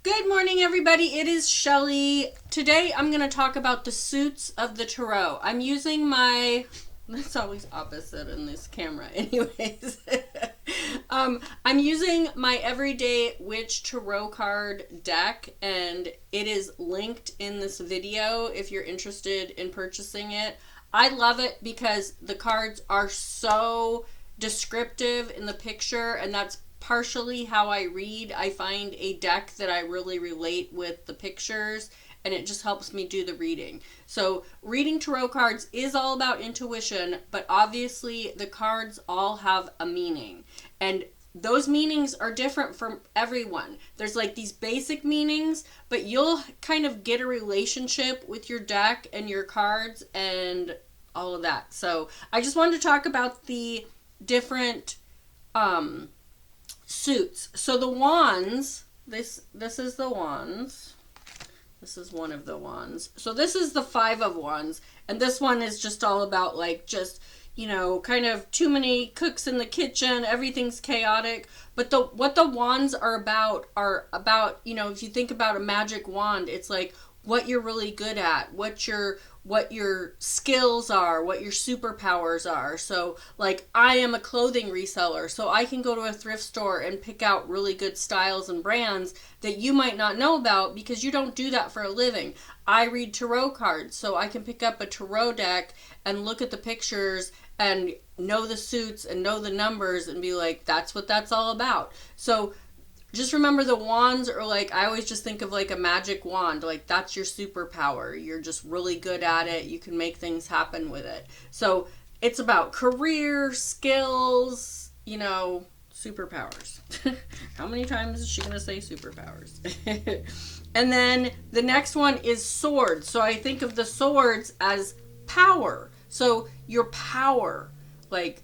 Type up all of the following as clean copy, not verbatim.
Good morning, everybody. It is Shelly. Today I'm going to talk about the suits of the tarot. I'm using my... That's always opposite in this camera. Anyways. I'm using my Everyday Witch Tarot card deck, and it is linked in this video if you're interested in purchasing it. I love it because the cards are so descriptive in the picture, and that's partially how I read. I find a deck that I really relate with the pictures, and it just helps me do the reading. So reading tarot cards is all about intuition, but obviously the cards all have a meaning, and those meanings are different from everyone. There's like these basic meanings, but you'll kind of get a relationship with your deck and your cards and all of that. So I just wanted to talk about the different suits. So the wands, this is the wands. This is one of the wands. So this is the 5 of wands, and this one is just all about like just, you know, kind of too many cooks in the kitchen, everything's chaotic. But what the wands are about, you know, if you think about a magic wand, it's like what you're really good at, what your skills are, what your superpowers are. So like I am a clothing reseller, so I can go to a thrift store and pick out really good styles and brands that you might not know about because you don't do that for a living. I read tarot cards, so I can pick up a tarot deck and look at the pictures and know the suits and know the numbers and be like, that's what that's all about. So just remember the wands are like, I always just think of like a magic wand. Like that's your superpower. You're just really good at it. You can make things happen with it. So it's about career, skills, you know, superpowers. How many times is she going to say superpowers? And then the next one is swords. So I think of the swords as power. So your power, like,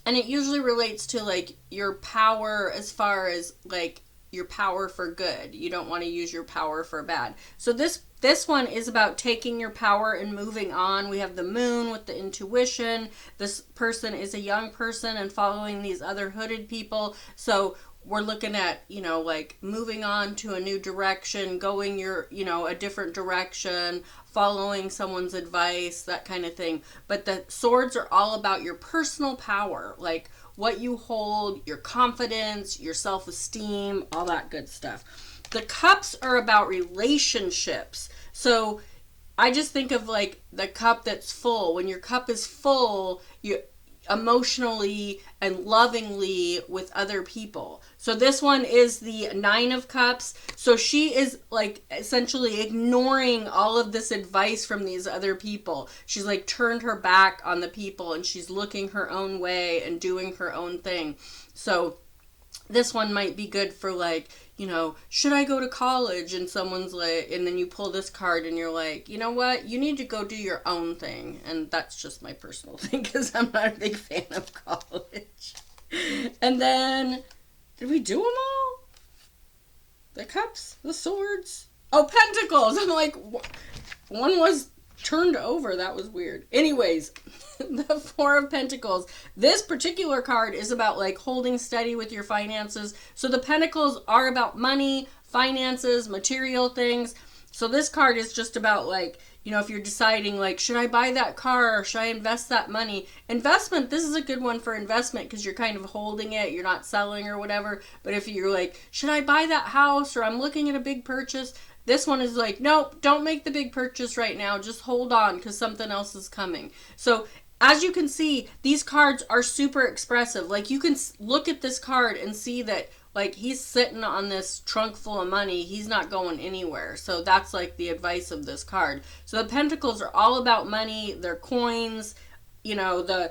and it usually relates to like your power as far as like your power for good. You don't want to use your power for bad. So this one is about taking your power and moving on. We have the moon with the intuition. This person is a young person and following these other hooded people. So we're looking at, you know, like moving on to a new direction, going a different direction, following someone's advice, that kind of thing. But the swords are all about your personal power, like what you hold, your confidence, your self-esteem, all that good stuff. The cups are about relationships. So I just think of like the cup that's full. When your cup is full, you emotionally and lovingly with other people. So this one is the 9 of cups. So she is like essentially ignoring all of this advice from these other people. She's like turned her back on the people and she's looking her own way and doing her own thing. So this one might be good for like, you know, should I go to college? And someone's like, and then you pull this card and you're like, you know what? You need to go do your own thing. And that's just my personal thing because I'm not a big fan of college. And then, did we do them all? The cups, the swords. Oh, pentacles. I'm like, one was turned over. That was weird. Anyways, the 4 of Pentacles. This particular card is about like holding steady with your finances. So the pentacles are about money, finances, material things. So this card is just about like, you know, if you're deciding like, should I buy that car or should I invest that money? Investment, this is a good one for investment because you're kind of holding it. You're not selling or whatever. But if you're like, should I buy that house or I'm looking at a big purchase? This one is like, nope, don't make the big purchase right now. Just hold on because something else is coming. So as you can see, these cards are super expressive. Like you can look at this card and see that like he's sitting on this trunk full of money. He's not going anywhere. So that's like the advice of this card. So the pentacles are all about money. They're coins. You know,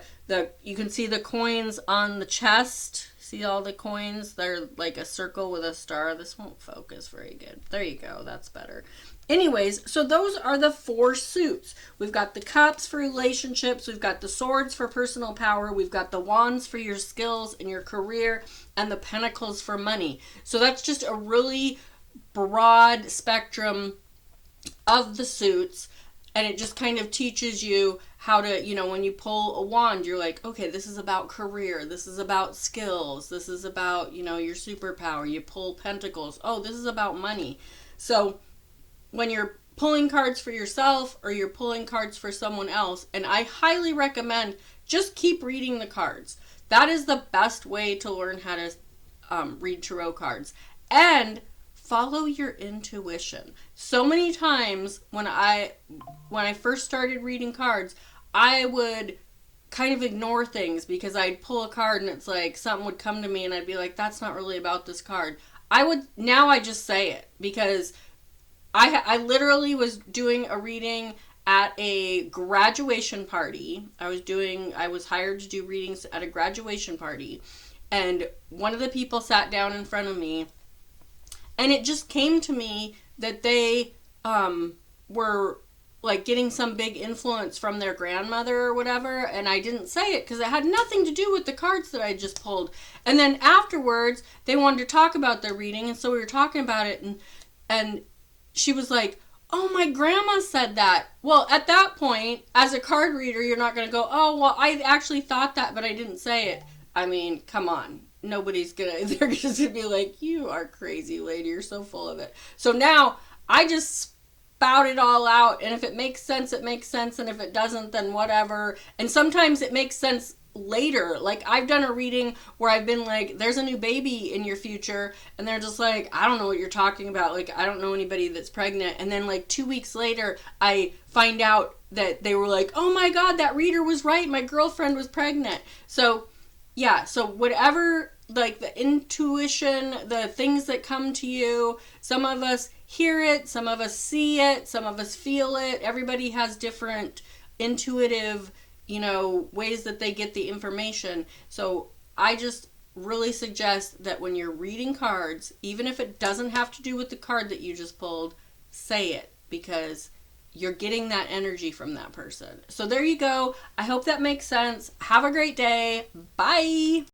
you can see the coins on the chest. See all the coins? They're like a circle with a star. This won't focus very good. There you go. That's better. Anyways, so those are the 4 suits. We've got the cups for relationships. We've got the swords for personal power. We've got the wands for your skills and your career, and the pentacles for money. So that's just a really broad spectrum of the suits, and it just kind of teaches you how to, you know, when you pull a wand, you're like, okay, this is about career. This is about skills. This is about, you know, your superpower. You pull Pentacles. Oh, this is about money. So when you're pulling cards for yourself or you're pulling cards for someone else, and I highly recommend just keep reading the cards. That is the best way to learn how to read tarot cards. And follow your intuition. So many times when I first started reading cards, I would kind of ignore things because I'd pull a card and it's like something would come to me and I'd be like, that's not really about this card. Now I just say it because I literally was doing a reading at a graduation party. I was hired to do readings at a graduation party, and one of the people sat down in front of me, and it just came to me that they were like getting some big influence from their grandmother or whatever, and I didn't say it because it had nothing to do with the cards that I just pulled. And then afterwards, they wanted to talk about their reading, and so we were talking about it, and she was like, oh, my grandma said that. Well, at that point, as a card reader, you're not going to go, oh, well, I actually thought that, but I didn't say it. I mean, come on. Nobody's going to, they're just going to be like, you are crazy, lady. You're so full of it. So now I just spout it all out. And if it makes sense, it makes sense. And if it doesn't, then whatever. And sometimes it makes sense later. Like I've done a reading where I've been like, there's a new baby in your future, and they're just like, I don't know what you're talking about, like I don't know anybody that's pregnant. And then like 2 weeks later I find out that they were like, oh my god, that reader was right, my girlfriend was pregnant. So yeah, so whatever, like the intuition, the things that come to you, some of us hear it, some of us see it, some of us feel it. Everybody has different intuitive, you know, ways that they get the information. So I just really suggest that when you're reading cards, even if it doesn't have to do with the card that you just pulled, say it, because you're getting that energy from that person. So there you go. I hope that makes sense. Have a great day. Bye.